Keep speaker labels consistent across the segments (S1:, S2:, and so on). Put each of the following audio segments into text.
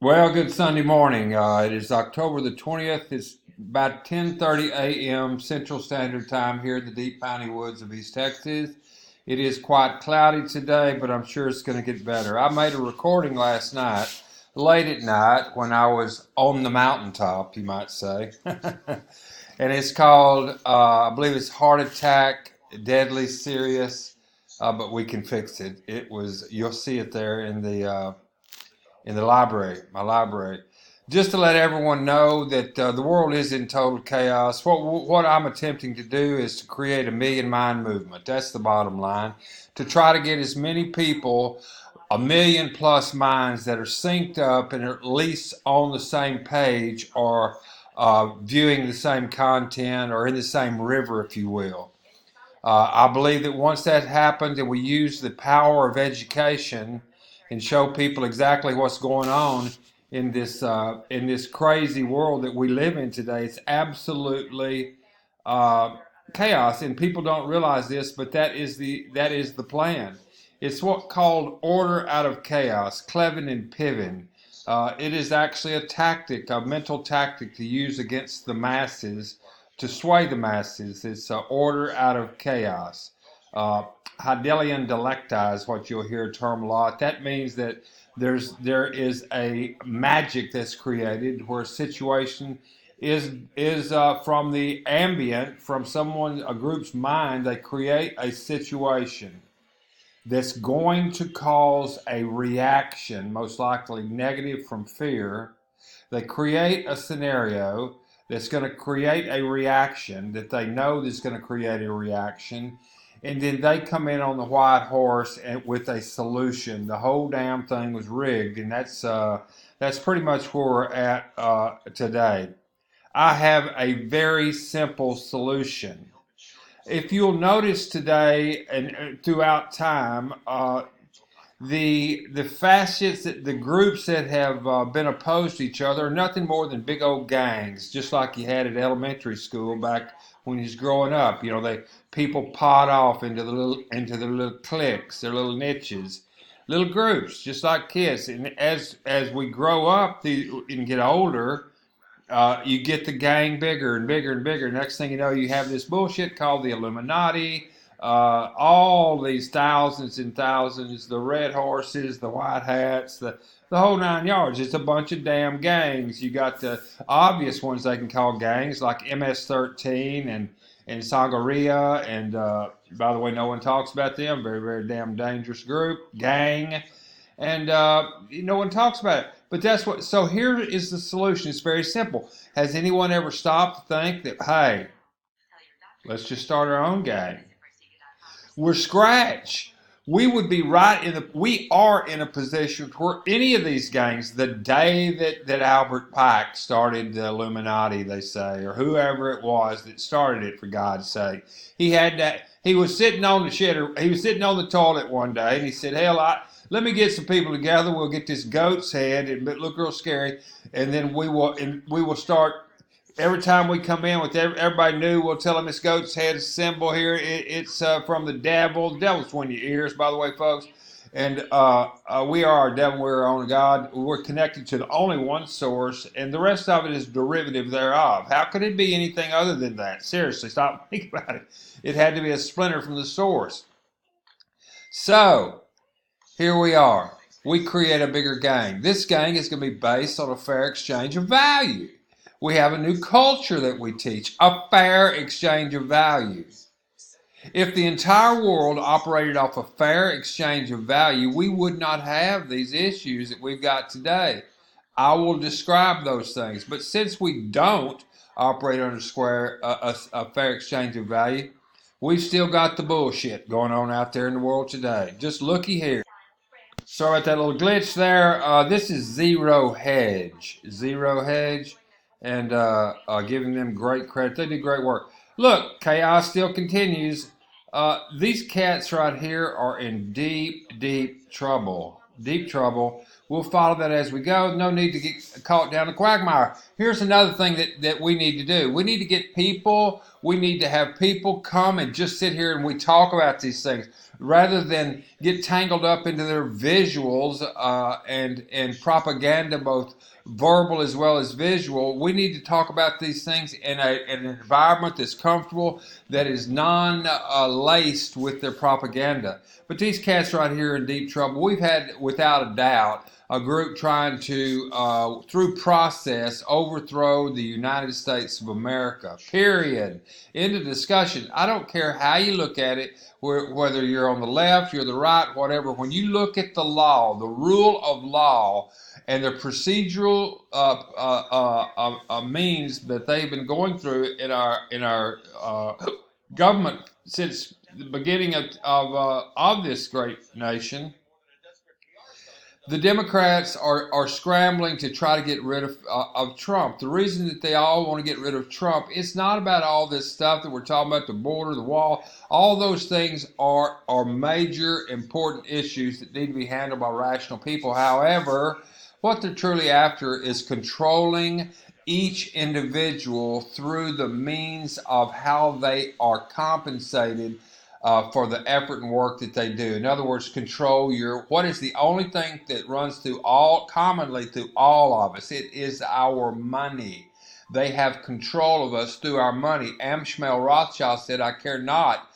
S1: Well, good Sunday morning. It is October the 20th. It's about 10:30 a.m. Central Standard Time here in the deep piney woods of East Texas. It is quite cloudy today, but I'm sure it's going to get better. I made a recording last night, late at night, when I was on the mountaintop, you might say. And it's called, I believe it's Heart Attack, Deadly Serious, but we can fix it. You'll see it there in the library, my library. Just to let everyone know that the world is in total chaos. What I'm attempting to do is to create a million mind movement. That's the bottom line. To try to get as many people, a million plus minds that are synced up and are at least on the same page or viewing the same content or in the same river, if you will. I believe that once that happens and we use the power of education and show people exactly what's going on in this crazy world that we live in today, it's absolutely uh, chaos, and people don't realize this, but that is the plan. It's what called order out of chaos, clevin and pivin. It is actually a tactic, a mental tactic to use against the masses, to sway the masses. It's order out of chaos. Uh, Hegelian dialecti is what you'll hear a term a lot. That means that there is a magic that's created where a situation is from the ambient, from a group's mind. They create a situation that's going to cause a reaction, most likely negative from fear. They create a scenario that's going to create a reaction that they know is going to create a reaction. And then they come in on the white horse and with a solution. The whole damn thing was rigged, and that's pretty much where we're at today. I have a very simple solution. If you'll notice today and throughout time, the facets, the groups that have been opposed to each other are nothing more than big old gangs, just like you had at elementary school back when you was growing up. You know, people pot off into the little cliques, their little niches, little groups, just like kids. And as we grow up and get older, you get the gang bigger and bigger and bigger. Next thing you know, you have this bullshit called the Illuminati. All these thousands and thousands, the red horses, the white hats, the whole nine yards. It's a bunch of damn gangs. You got the obvious ones they can call gangs, like MS-13 and Sangaria. And by the way, no one talks about them. Very, very damn dangerous group, gang. And no one talks about it. But that's what. So here is the solution. It's very simple. Has anyone ever stopped to think that, hey, let's just start our own gang? We're scratch. We would be right in the. We are in a position where any of these gangs, the day that Albert Pike started the Illuminati, they say, or whoever it was that started it, for God's sake, he had that. He was sitting on the shitter. He was sitting on the toilet one day, and he said, "Hell, let me get some people together. We'll get this goat's head. It look real scary, and then we will start." Every time we come in with everybody new, we'll tell them this goat's head symbol here. It's from the devil. The devil's one of your ears, by the way, folks. And we are our devil. We're our own God. We're connected to the only one source, and the rest of it is derivative thereof. How could it be anything other than that? Seriously, stop thinking about it. It had to be a splinter from the source. So, here we are. We create a bigger gang. This gang is going to be based on a fair exchange of value. We have a new culture that we teach, a fair exchange of values. If the entire world operated off a fair exchange of value, we would not have these issues that we've got today. I will describe those things. But since we don't operate under a fair exchange of value, we've still got the bullshit going on out there in the world today. Just looky here. Sorry about that little glitch there. This is Zero Hedge. Zero Hedge. And giving them great credit. They do great work. Look, chaos still continues. These cats right here are in deep, deep trouble. Deep trouble. We'll follow that as we go. No need to get caught down the quagmire. Here's another thing that we need to do. We need to get people We need to have people come and just sit here and we talk about these things rather than get tangled up into their visuals and propaganda, both verbal as well as visual. We need to talk about these things in an environment that's comfortable, that is non-laced with their propaganda. But these cats right here are in deep trouble. We've had, without a doubt, a group trying to, through process, overthrow the United States of America. Period. End of discussion. I don't care how you look at it, whether you're on the left, you're the right, whatever. When you look at the law, the rule of law, and the procedural means that they've been going through in our government since the beginning of this great nation, the Democrats are scrambling to try to get rid of Trump. The reason that they all want to get rid of Trump, it's not about all this stuff that we're talking about, the border, the wall. All those things are major, important issues that need to be handled by rational people. However, what they're truly after is controlling each individual through the means of how they are compensated for the effort and work that they do. In other words, control what is the only thing that runs commonly through all of us? It is our money. They have control of us through our money. Amschel Rothschild said, I care not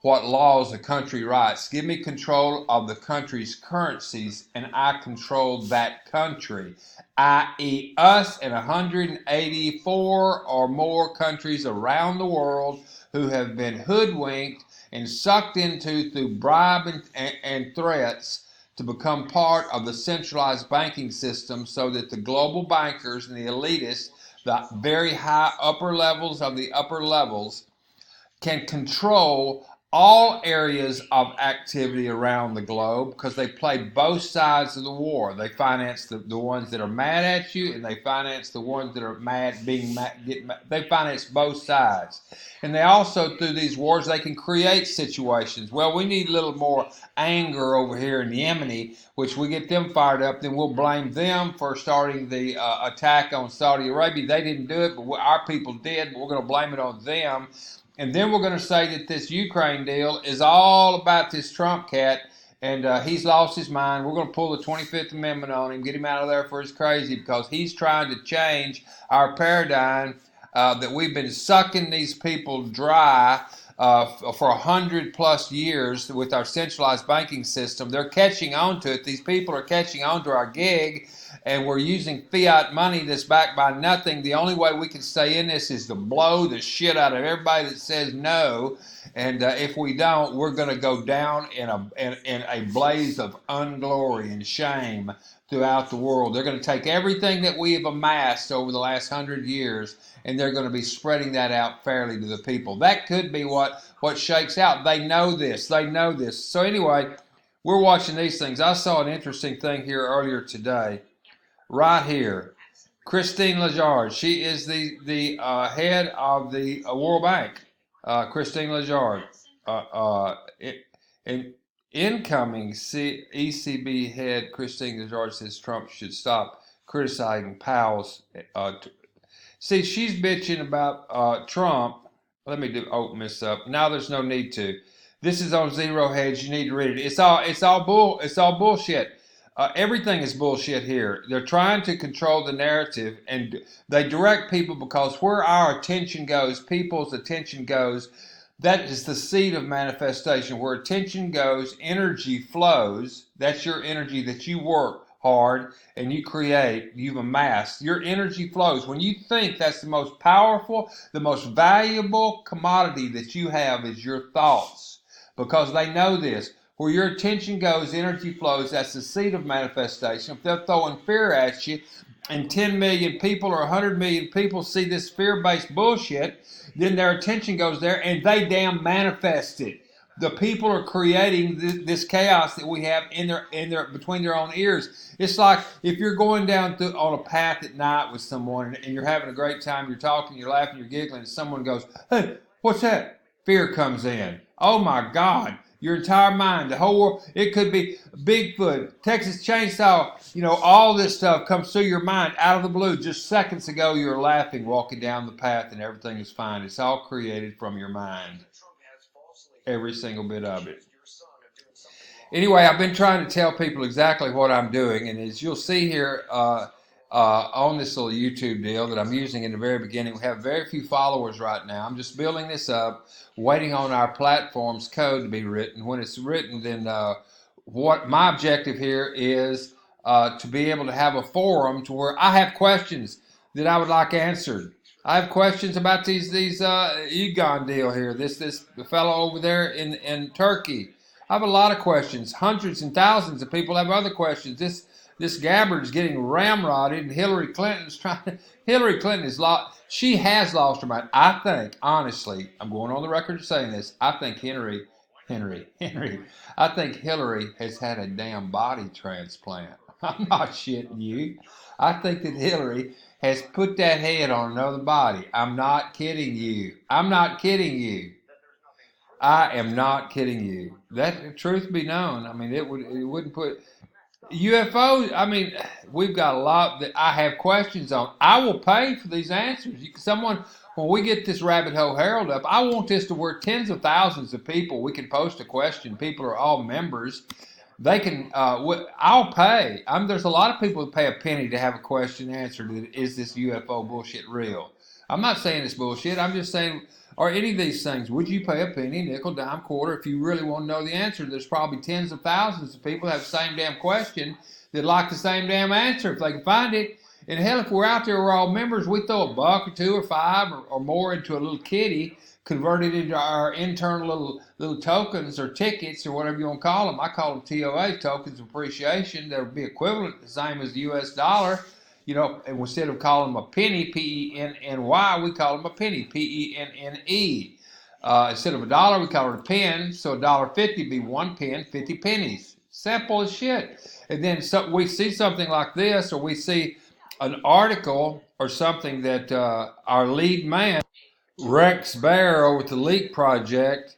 S1: what laws the country writes. Give me control of the country's currencies, and I control that country, i.e. us and 184 or more countries around the world who have been hoodwinked and sucked into through bribe and threats to become part of the centralized banking system, so that the global bankers and the elitists, the very high upper levels of the upper levels, can control all areas of activity around the globe, because they play both sides of the war. They finance the ones that are mad at you, and they finance the ones that are they finance both sides. And they also, through these wars, they can create situations. Well, we need a little more anger over here in Yemen, which we get them fired up, then we'll blame them for starting the attack on Saudi Arabia. They didn't do it, but our people did, but we're going to blame it on them. And then we're going to say that this Ukraine deal is all about this Trump cat, and he's lost his mind. We're going to pull the 25th Amendment on him, get him out of there for his crazy, because he's trying to change our paradigm that we've been sucking these people dry for 100+ years with our centralized banking system. They're catching on to it. These people are catching on to our gig, and we're using fiat money that's backed by nothing. The only way we can stay in this is to blow the shit out of everybody that says no. And if we don't, we're going to go down in a blaze of unglory and shame throughout the world. They're going to take everything that we have amassed over the last 100 years, and they're going to be spreading that out fairly to the people. That could be what shakes out. They know this. They know this. So anyway, we're watching these things. I saw an interesting thing here earlier today. Right here, Christine Lagarde. She is the head of the World Bank. Christine Lagarde. Incoming ECB head Christine Lagarde says Trump should stop criticizing Powell's. See, she's bitching about Trump. Let me open this up. Now there's no need to. This is on Zero Hedge. You need to read it. It's all bullshit. Everything is bullshit here. They're trying to control the narrative, and they direct people, because where our attention goes, people's attention goes, that is the seed of manifestation. Where attention goes, energy flows. That's your energy that you work hard and you create, you've amassed. Your energy flows. When you think, that's the most powerful, the most valuable commodity that you have is your thoughts, because they know this. Where your attention goes, energy flows. That's the seed of manifestation. If they're throwing fear at you, and 10 million people or 100 million people see this fear-based bullshit, then their attention goes there, and they damn manifest it. The people are creating this chaos that we have in their between their own ears. It's like if you're going down on a path at night with someone, and you're having a great time, you're talking, you're laughing, you're giggling, and someone goes, "Hey, what's that?" Fear comes in. Oh my God. Your entire mind, the whole world. It could be Bigfoot, Texas Chainsaw, all this stuff comes through your mind out of the blue. Just seconds ago, you were laughing, walking down the path, and everything is fine. It's all created from your mind. Every single bit of it. Anyway, I've been trying to tell people exactly what I'm doing, and as you'll see here on this little YouTube deal that I'm using in the very beginning, we have very few followers right now. I'm just building this up, waiting on our platform's code to be written. When it's written, then what my objective here is to be able to have a forum to where I have questions that I would like answered. I have questions about these Egon deal here. This fellow over there in Turkey. I have a lot of questions. Hundreds and thousands of people have other questions. This Gabbard's getting ramrodded, and Hillary Clinton's trying. Hillary Clinton is lost. She has lost her mind. I think, honestly, I'm going on the record saying this. I think Henry. I think Hillary has had a damn body transplant. I'm not shitting you. I think that Hillary has put that head on another body. I'm not kidding you. I'm not kidding you. I am not kidding you. That truth be known. I mean, it wouldn't put UFOs. I mean, we've got a lot that I have questions on. I will pay for these answers. When we get this Rabbit Hole Herald up, I want this to where tens of thousands of people. We can post a question. People are all members. They can. I'll pay. There's a lot of people who pay a penny to have a question answered. Is this UFO bullshit real? I'm not saying it's bullshit. I'm just saying. Or any of these things, would you pay a penny, nickel, dime, quarter if you really want to know the answer? There's probably tens of thousands of people that have the same damn question that like the same damn answer if they can find it. And hell, if we're out there, we're all members, we throw $1 or $2 or $5 or more into a little kitty, convert it into our internal little tokens or tickets or whatever you want to call them. I call them TOA, tokens of appreciation. That would be equivalent, the same as the US dollar. And instead of calling them a penny, P-E-N-N-Y, we call them a penny, P-E-N-N-E. Instead of $1, we call it a pen, so $1.50 would be 1 pen, 50 pennies. Simple as shit. And then we see something like this, or we see an article or something that our lead man, Rex Bear over at the Leak Project,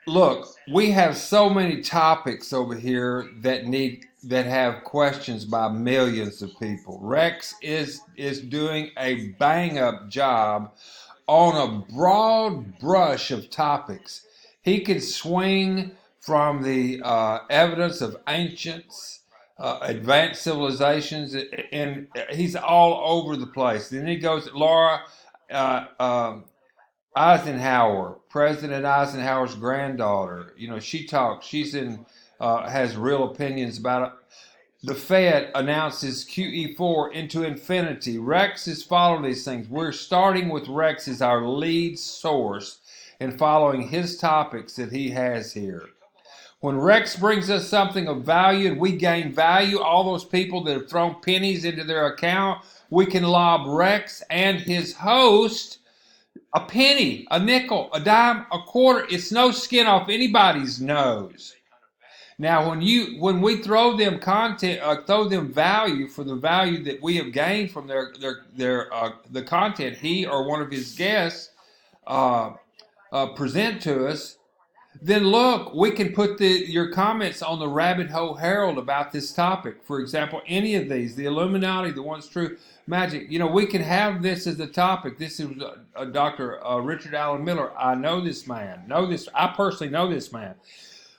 S1: look, we have so many topics over here that have questions by millions of people. Rex is doing a bang-up job on a broad brush of topics. He can swing from the evidence of ancients, advanced civilizations, and he's all over the place. Then he goes, Laura Eisenhower, President Eisenhower's granddaughter. She talks. She's has real opinions about it. The Fed announces QE4 into infinity. Rex is following these things. We're starting with Rex as our lead source and following his topics that he has here. When Rex brings us something of value and we gain value, all those people that have thrown pennies into their account, we can lob Rex and his host a penny, a nickel, a dime, a quarter. It's no skin off anybody's nose. Now, when we throw them content, throw them value for the value that we have gained from the content he or one of his guests present to us, then look, we can put your comments on the Rabbit Hole Herald about this topic. For example, any of these, the Illuminati, the One's True Magic. We can have this as a topic. This is Dr. Richard Allen Miller. I know this man. I personally know this man.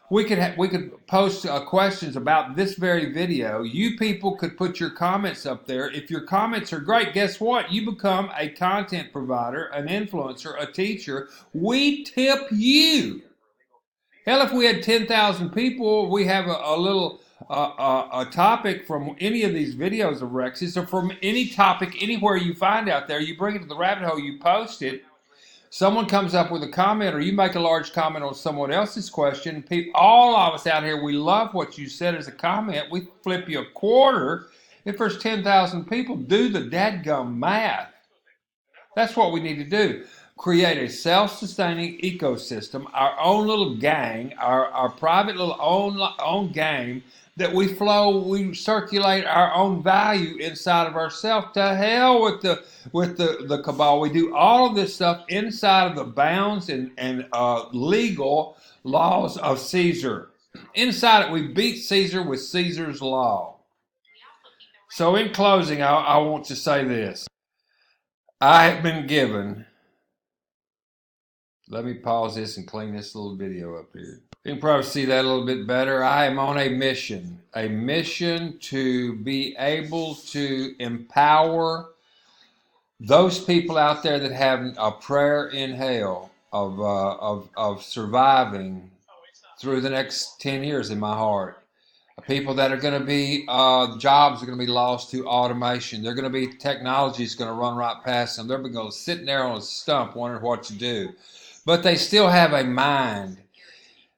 S1: We could post questions about this very video. You people could put your comments up there. If your comments are great, guess what? You become a content provider, an influencer, a teacher. We tip you. Hell, if we had 10,000 people, we have a little a topic from any of these videos of Rex's, or from any topic anywhere you find out there. You bring it to the rabbit hole, you post it. Someone comes up with a comment, or you make a large comment on someone else's question. All of us out here, we love what you said as a comment. We flip you a quarter. If there's 10,000 people, do the dadgum math. That's what we need to do. Create a self-sustaining ecosystem, our own little gang, our private little own game, that we circulate our own value inside of ourselves. To hell with the cabal. We do all of this stuff inside of the bounds and legal laws of Caesar. Inside it, we beat Caesar with Caesar's law. So in closing, I want to say this. I have been given, let me pause this and clean this little video up here. You can probably see that a little bit better. I am on a mission to be able to empower those people out there that have a prayer in hell of surviving through the next 10 years in my heart. People that are going to be, jobs are going to be lost to automation. They're going to be, technology is going to run right past them. They're going to go sitting there on a stump wondering what to do. But they still have a mind.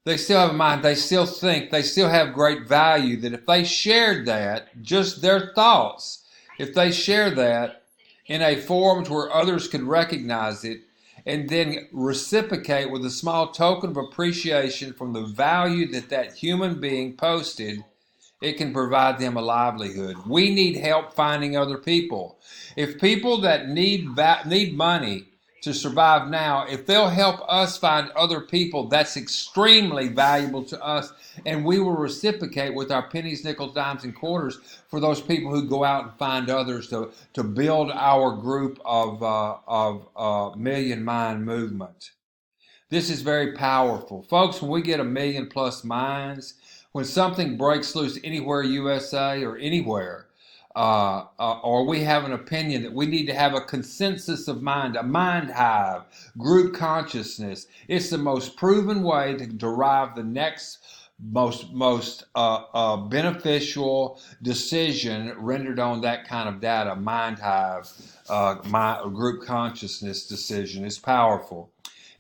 S1: They still have a mind. They still think. They still have great value, that if they shared that, just their thoughts, if they share that in a forum where others could recognize it and then reciprocate with a small token of appreciation from the value that that human being posted, it can provide them a livelihood. We need help finding other people. If people that need money to survive now, if they'll help us find other people, that's extremely valuable to us, and we will reciprocate with our pennies, nickels, dimes, and quarters for those people who go out and find others to build our group of Million Mind movement. This is very powerful. Folks, when we get 1 million plus minds, when something breaks loose anywhere USA or anywhere, or we have an opinion that we need to have a consensus of mind, a mind hive, group consciousness, it's the most proven way to derive the next most beneficial decision rendered on that kind of data. Mind hive, group consciousness decision is powerful.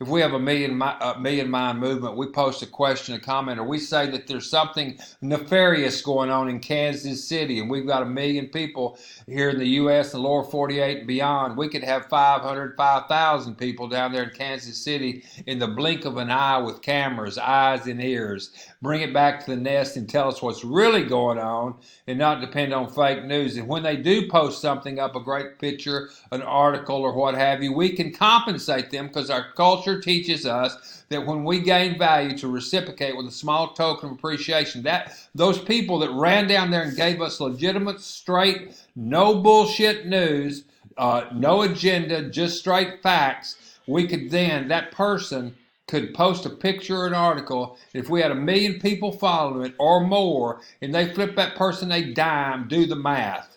S1: If we have a million mind movement, we post a question, a comment, or we say that there's something nefarious going on in Kansas City, and we've got 1 million people here in the U.S. and the lower 48 and beyond, we could have 5,000 people down there in Kansas City in the blink of an eye with cameras, eyes and ears. Bring it back to the nest and tell us what's really going on and not depend on fake news. And when they do post something up, a great picture, an article, or what have you, we can compensate them, because our culture teaches us that when we gain value, to reciprocate with a small token of appreciation. That those people that ran down there and gave us legitimate, straight, no bullshit news, no agenda, just straight facts, we could then, that person could post a picture or an article. If we had 1 million people following it or more, and they flip that person a dime, do the math.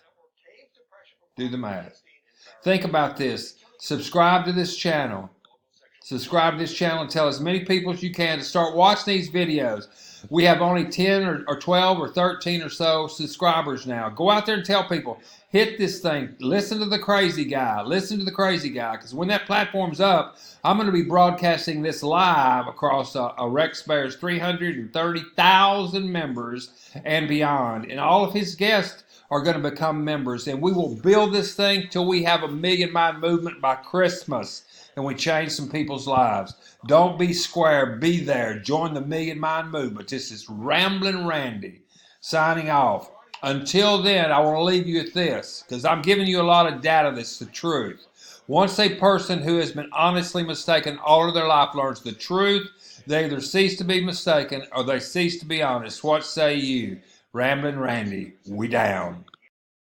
S1: Do the math. Think about this. Subscribe to this channel. Subscribe to this channel and tell as many people as you can to start watching these videos. We have only 10 or 12 or 13 or so subscribers now. Go out there and tell people, hit this thing. Listen to the crazy guy. Listen to the crazy guy. Because when that platform's up, I'm going to be broadcasting this live across Rex Bear's 330,000 members and beyond. And all of his guests are going to become members. And we will build this thing till we have 1 million mind movement by Christmas. And we change some people's lives. Don't be square. Be there. Join the 1 million mind movement. This is Ramblin' Randy signing off. Until then, I want to leave you with this, because I'm giving you a lot of data that's the truth. Once a person who has been honestly mistaken all of their life learns the truth, they either cease to be mistaken or they cease to be honest. What say you? Ramblin' Randy, we down.